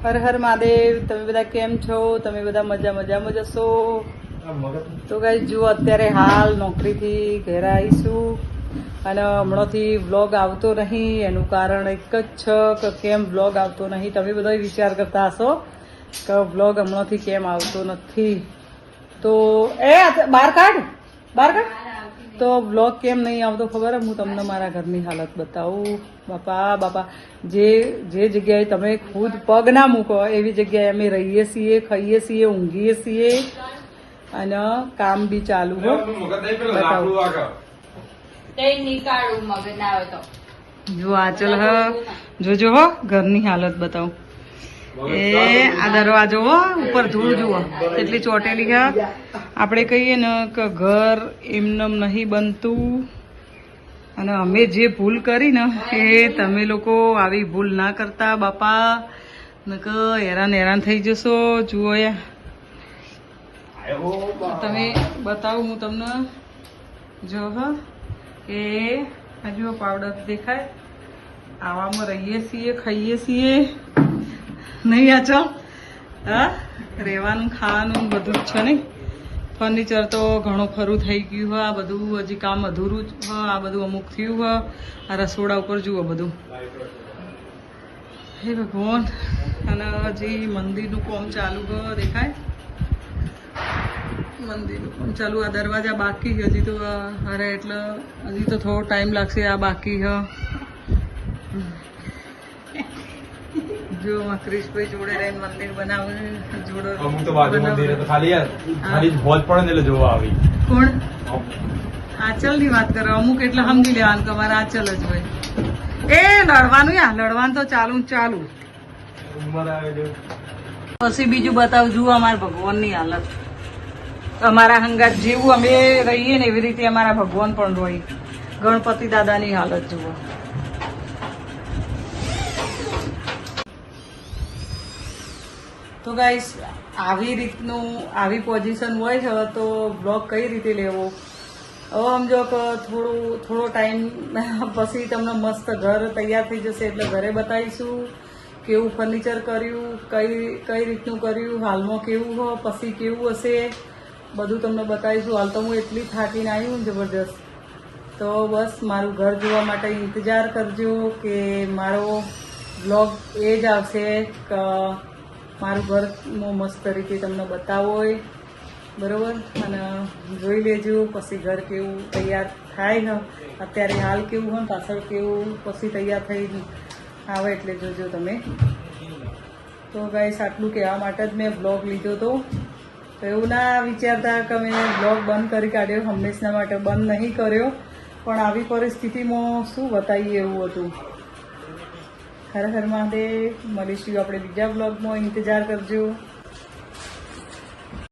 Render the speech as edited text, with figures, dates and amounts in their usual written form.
હર હર મહાદેવ। તમે બધા કેમ છો? તમે બધા મજામાં જશો? તો ગાઈસ જુઓ, અત્યારે હાલ નોકરીથી ઘરે આવીશું અને હમણાંથી વ્લોગ આવતો નહીં। એનું કારણ એક જ છે કે કેમ વ્લોગ આવતો નહીં। તમે બધા વિચાર કરતા હશો કે વ્લોગ હમણાંથી કેમ આવતો નથી। તો બહાર કાઢ તો વ્લોગ કેમ નહીં આવતો ખબર? હું તમને મારા ઘરની હાલત બતાવું। બાપા જે જગ્યાએ તમે ખુદ પગ ના મૂકો એવી જગ્યાએ અમે રહીએ છીએ, ખાઈએ છીએ, ઊંઘીએ છીએ અને કામ બી ચાલુ હોય। જો આચલ હ જોજો હો, ઘરની હાલત બતાવું। આ દરવાજો હો, ઉપર ધૂળ જુઓ કેટલી ચોટેલી છે। આપણે કહીએ ને કે ઘર એમનેમ નહીં બનતું અને અમે જે ભૂલ કરી ને એ તમે લોકો આવી ભૂલ ના કરતા બાપા, નકર હેરાન થઈ જશો। જુઓ તમે બતાવું હું તમને, જો હ કે હજુ પાવડર દેખાય, આવામાં રહીએ છીએ, ખાઈએ છીએ નહીં આચો? હા, રહેવાનું ખાવાનું બધું જ છે નહીં। ફર્નિચર તો ઘણું ખરું થઈ ગયું હોય, આ બધું હજી કામ અધૂરું જ હોય, આ બધું અમુક થયું હોય। આ રસોડા ઉપર જુઓ બધું, હે ભગવાન। અને હજી મંદિરનું કામ ચાલુ હોય, દેખાય મંદિરનું કામ ચાલુ। આ દરવાજા બાકી હજી તો, અરે એટલે હજી તો થોડો ટાઈમ લાગશે। આ બાકી હ જો ક્રિશભાઈ જોડે રહીને મંદિર બનાવે જોડે। અમુક તો બાજુ મંદિર તો ખાલી ભોજ પડે ને એટલે જોવા આવી। કોણ? આચલ ની વાત કરો। અમુક એટલે સમજી લેવાનું કે મારે આચલ જ હોય। એ લડવાનું લડવાનું તો ચાલુ પછી બીજું બતાવું। જુઓ અમારા ભગવાનની હાલત, અમારા હંગાત જેવું અમે રહીએ ને એવી રીતે અમારા ભગવાન પણ રહી। ગણપતિ દાદાની હાલત જુઓ। તો ગાઈસ આવી પોઝિશન હોય છે તો બ્લોગ કઈ રીતે લેવો? હવે સમજો કે થોડો ટાઈમ પછી તમને મસ્ત ઘર તૈયાર થઈ જશે એટલે ઘરે બતાવીશું કેવું ફર્નિચર કર્યું, કઈ રીતનું કર્યું, હાલમાં કેવું હોય, પછી કેવું હશે, બધું તમને બતાવીશું। હાલ તો હું એટલી થાકીને આવી હું જબરદસ્ત। તો બસ મારું ઘર જોવા માટે ઇંતજાર કરજો કે મારો બ્લોગ એ જ આવશે કે મારું ઘર મસ્ત રીતે તમને બતાવો હોય, બરાબર? અને જોઈ લેજો પછી ઘર કેવું તૈયાર થાય ને, અત્યારે હાલ કેવું હોય પાછળ કેવું પછી તૈયાર થઈ આવે એટલે જોજો તમે। તો ગાઈસ આટલું કહેવા માટે જ મેં બ્લોગ લીધો હતો। તો એવું ના વિચારતા કે મેં બ્લોગ બંધ કરી કાઢ્યો, હંમેશના માટે બંધ નહીં કર્યો, પણ આવી પરિસ્થિતિમાં શું બતાવીએ એવું હતું। હર હર મહાદેવ। મળીશું આપણે બીજા બ્લોગમાં, ઇંતજાર કરજો।